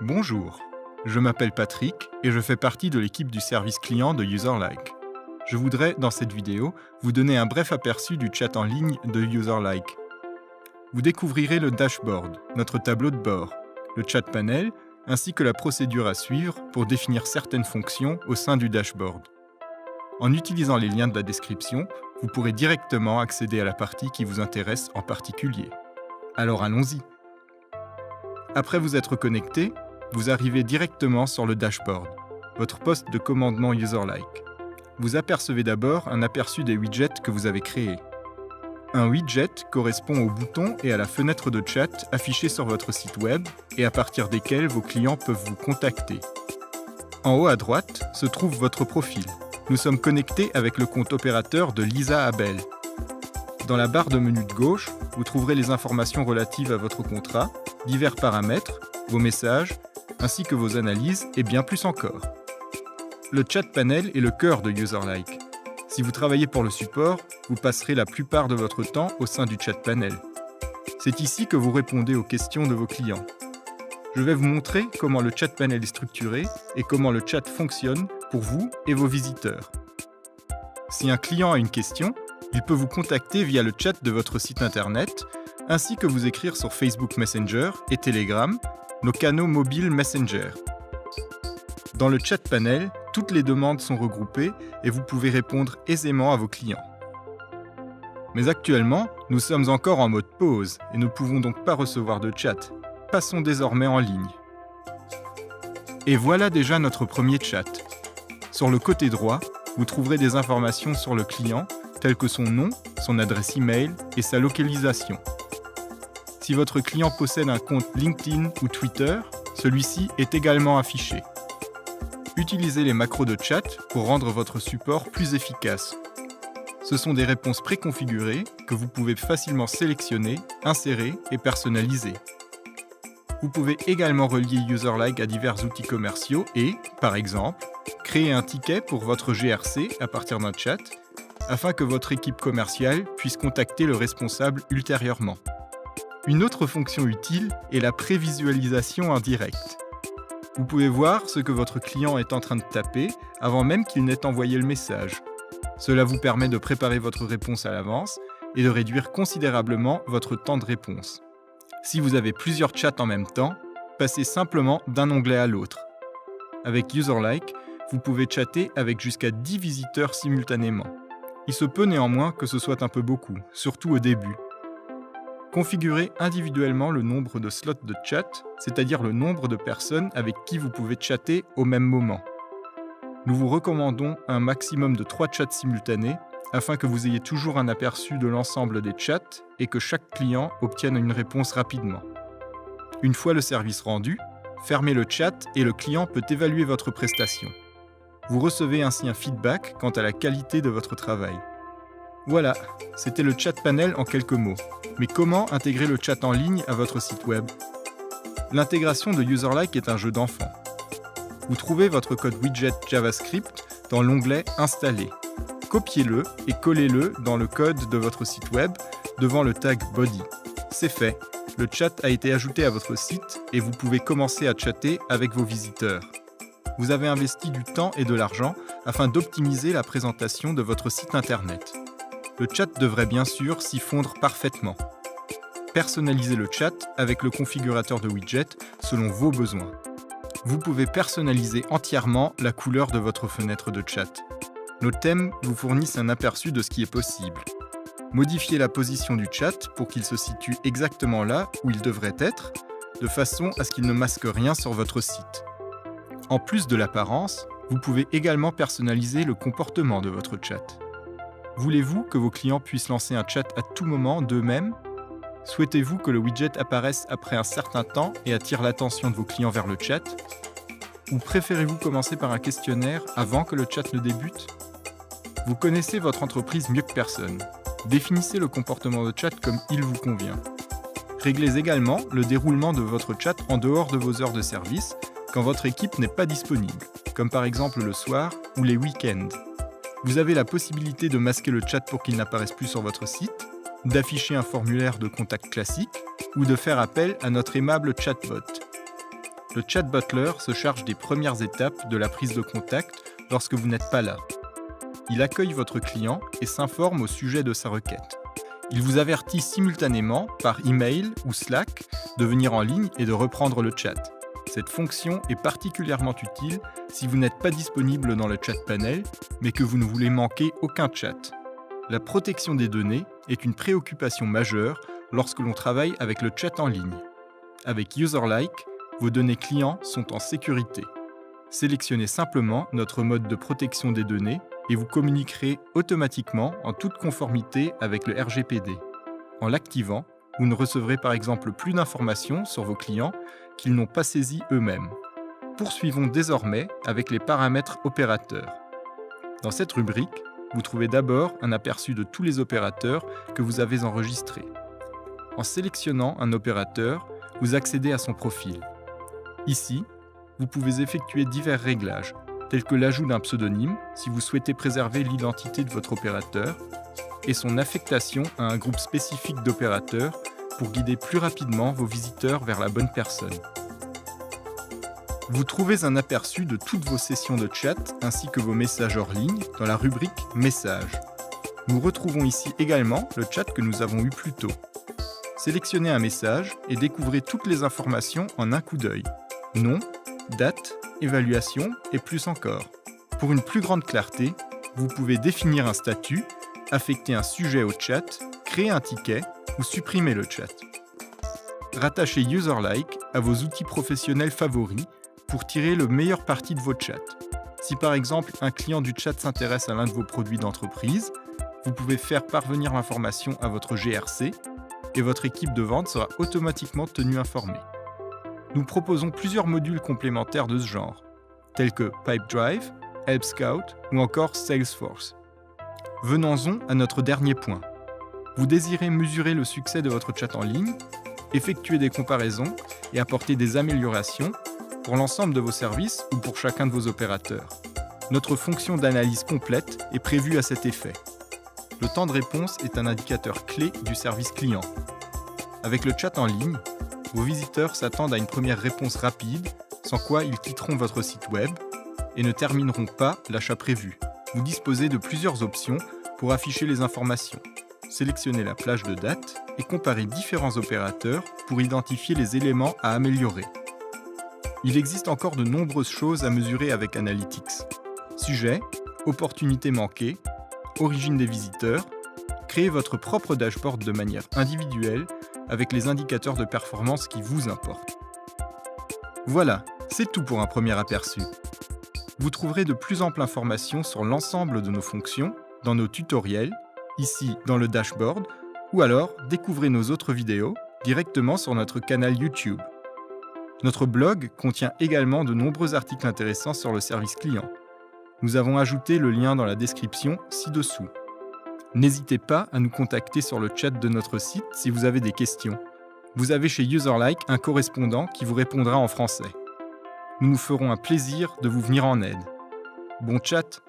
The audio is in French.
Bonjour, je m'appelle Patrick et je fais partie de l'équipe du service client de Userlike. Je voudrais, dans cette vidéo, vous donner un bref aperçu du chat en ligne de Userlike. Vous découvrirez le dashboard, notre tableau de bord, le chat panel, ainsi que la procédure à suivre pour définir certaines fonctions au sein du dashboard. En utilisant les liens de la description, vous pourrez directement accéder à la partie qui vous intéresse en particulier. Alors allons-y. Après vous être connecté, vous arrivez directement sur le dashboard, votre poste de commandement Userlike. Vous apercevez d'abord un aperçu des widgets que vous avez créés. Un widget correspond au bouton et à la fenêtre de chat affichés sur votre site web et à partir desquels vos clients peuvent vous contacter. En haut à droite se trouve votre profil. Nous sommes connectés avec le compte opérateur de Lisa Abel. Dans la barre de menu de gauche, vous trouverez les informations relatives à votre contrat, divers paramètres, vos messages, ainsi que vos analyses et bien plus encore. Le chat panel est le cœur de Userlike. Si vous travaillez pour le support, vous passerez la plupart de votre temps au sein du chat panel. C'est ici que vous répondez aux questions de vos clients. Je vais vous montrer comment le chat panel est structuré et comment le chat fonctionne pour vous et vos visiteurs. Si un client a une question, il peut vous contacter via le chat de votre site internet, ainsi que vous écrire sur Facebook Messenger et Telegram, nos canaux mobiles Messenger. Dans le chat panel, toutes les demandes sont regroupées et vous pouvez répondre aisément à vos clients. Mais actuellement, nous sommes encore en mode pause et ne pouvons donc pas recevoir de chat. Passons désormais en ligne. Et voilà déjà notre premier chat. Sur le côté droit, vous trouverez des informations sur le client, telles que son nom, son adresse email et sa localisation. Si votre client possède un compte LinkedIn ou Twitter, celui-ci est également affiché. Utilisez les macros de chat pour rendre votre support plus efficace. Ce sont des réponses préconfigurées que vous pouvez facilement sélectionner, insérer et personnaliser. Vous pouvez également relier Userlike à divers outils commerciaux et, par exemple, créer un ticket pour votre GRC à partir d'un chat, afin que votre équipe commerciale puisse contacter le responsable ultérieurement. Une autre fonction utile est la prévisualisation en direct. Vous pouvez voir ce que votre client est en train de taper avant même qu'il n'ait envoyé le message. Cela vous permet de préparer votre réponse à l'avance et de réduire considérablement votre temps de réponse. Si vous avez plusieurs chats en même temps, passez simplement d'un onglet à l'autre. Avec Userlike, vous pouvez chatter avec jusqu'à 10 visiteurs simultanément. Il se peut néanmoins que ce soit un peu beaucoup, surtout au début. Configurez individuellement le nombre de slots de chat, c'est-à-dire le nombre de personnes avec qui vous pouvez chatter au même moment. Nous vous recommandons un maximum de 3 chats simultanés afin que vous ayez toujours un aperçu de l'ensemble des chats et que chaque client obtienne une réponse rapidement. Une fois le service rendu, fermez le chat et le client peut évaluer votre prestation. Vous recevez ainsi un feedback quant à la qualité de votre travail. Voilà, c'était le chat panel en quelques mots. Mais comment intégrer le chat en ligne à votre site web ? L'intégration de Userlike est un jeu d'enfant. Vous trouvez votre code widget JavaScript dans l'onglet « Installer ». Copiez-le et collez-le dans le code de votre site web devant le tag « Body ». C'est fait, le chat a été ajouté à votre site et vous pouvez commencer à chatter avec vos visiteurs. Vous avez investi du temps et de l'argent afin d'optimiser la présentation de votre site internet. Le chat devrait bien sûr s'y fondre parfaitement. Personnalisez le chat avec le configurateur de widget selon vos besoins. Vous pouvez personnaliser entièrement la couleur de votre fenêtre de chat. Nos thèmes vous fournissent un aperçu de ce qui est possible. Modifiez la position du chat pour qu'il se situe exactement là où il devrait être, de façon à ce qu'il ne masque rien sur votre site. En plus de l'apparence, vous pouvez également personnaliser le comportement de votre chat. Voulez-vous que vos clients puissent lancer un chat à tout moment d'eux-mêmes ? Souhaitez-vous que le widget apparaisse après un certain temps et attire l'attention de vos clients vers le chat ? Ou préférez-vous commencer par un questionnaire avant que le chat ne débute ? Vous connaissez votre entreprise mieux que personne. Définissez le comportement de chat comme il vous convient. Réglez également le déroulement de votre chat en dehors de vos heures de service, quand votre équipe n'est pas disponible, comme par exemple le soir ou les week-ends. Vous avez la possibilité de masquer le chat pour qu'il n'apparaisse plus sur votre site, d'afficher un formulaire de contact classique ou de faire appel à notre aimable chatbot. le chat butler se charge des premières étapes de la prise de contact lorsque vous n'êtes pas là. Il accueille votre client et s'informe au sujet de sa requête. Il vous avertit simultanément par email ou Slack de venir en ligne et de reprendre le chat. Cette fonction est particulièrement utile si vous n'êtes pas disponible dans le chat panel, mais que vous ne voulez manquer aucun chat. La protection des données est une préoccupation majeure lorsque l'on travaille avec le chat en ligne. Avec UserLike, vos données clients sont en sécurité. Sélectionnez simplement notre mode de protection des données et vous communiquerez automatiquement en toute conformité avec le RGPD. En l'activant, vous ne recevrez par exemple plus d'informations sur vos clients qu'ils n'ont pas saisies eux-mêmes. Poursuivons désormais avec les paramètres opérateurs. Dans cette rubrique, vous trouvez d'abord un aperçu de tous les opérateurs que vous avez enregistrés. En sélectionnant un opérateur, vous accédez à son profil. Ici, vous pouvez effectuer divers réglages, tels que l'ajout d'un pseudonyme si vous souhaitez préserver l'identité de votre opérateur, et son affectation à un groupe spécifique d'opérateurs pour guider plus rapidement vos visiteurs vers la bonne personne. Vous trouvez un aperçu de toutes vos sessions de chat ainsi que vos messages hors ligne dans la rubrique Messages. Nous retrouvons ici également le chat que nous avons eu plus tôt. Sélectionnez un message et découvrez toutes les informations en un coup d'œil. Nom, date, évaluation et plus encore. Pour une plus grande clarté, vous pouvez définir un statut, affecter un sujet au chat, créer un ticket ou supprimer le chat. Rattachez UserLike à vos outils professionnels favoris pour tirer le meilleur parti de vos chats. Si par exemple un client du chat s'intéresse à l'un de vos produits d'entreprise, vous pouvez faire parvenir l'information à votre GRC et votre équipe de vente sera automatiquement tenue informée. Nous proposons plusieurs modules complémentaires de ce genre, tels que Pipedrive, Help Scout ou encore Salesforce. Venons-en à notre dernier point. Vous désirez mesurer le succès de votre chat en ligne, effectuer des comparaisons et apporter des améliorations pour l'ensemble de vos services ou pour chacun de vos opérateurs. Notre fonction d'analyse complète est prévue à cet effet. Le temps de réponse est un indicateur clé du service client. Avec le chat en ligne, vos visiteurs s'attendent à une première réponse rapide, sans quoi ils quitteront votre site web et ne termineront pas l'achat prévu. Vous disposez de plusieurs options pour afficher les informations. Sélectionnez la plage de date et comparez différents opérateurs pour identifier les éléments à améliorer. Il existe encore de nombreuses choses à mesurer avec Analytics. Sujet, opportunités manquées, origine des visiteurs, créez votre propre dashboard de manière individuelle avec les indicateurs de performance qui vous importent. Voilà, c'est tout pour un premier aperçu. Vous trouverez de plus amples informations sur l'ensemble de nos fonctions dans nos tutoriels, ici dans le dashboard, ou alors découvrez nos autres vidéos directement sur notre canal YouTube. Notre blog contient également de nombreux articles intéressants sur le service client. Nous avons ajouté le lien dans la description ci-dessous. N'hésitez pas à nous contacter sur le chat de notre site si vous avez des questions. Vous avez chez UserLike un correspondant qui vous répondra en français. Nous nous ferons un plaisir de vous venir en aide. Bon chat!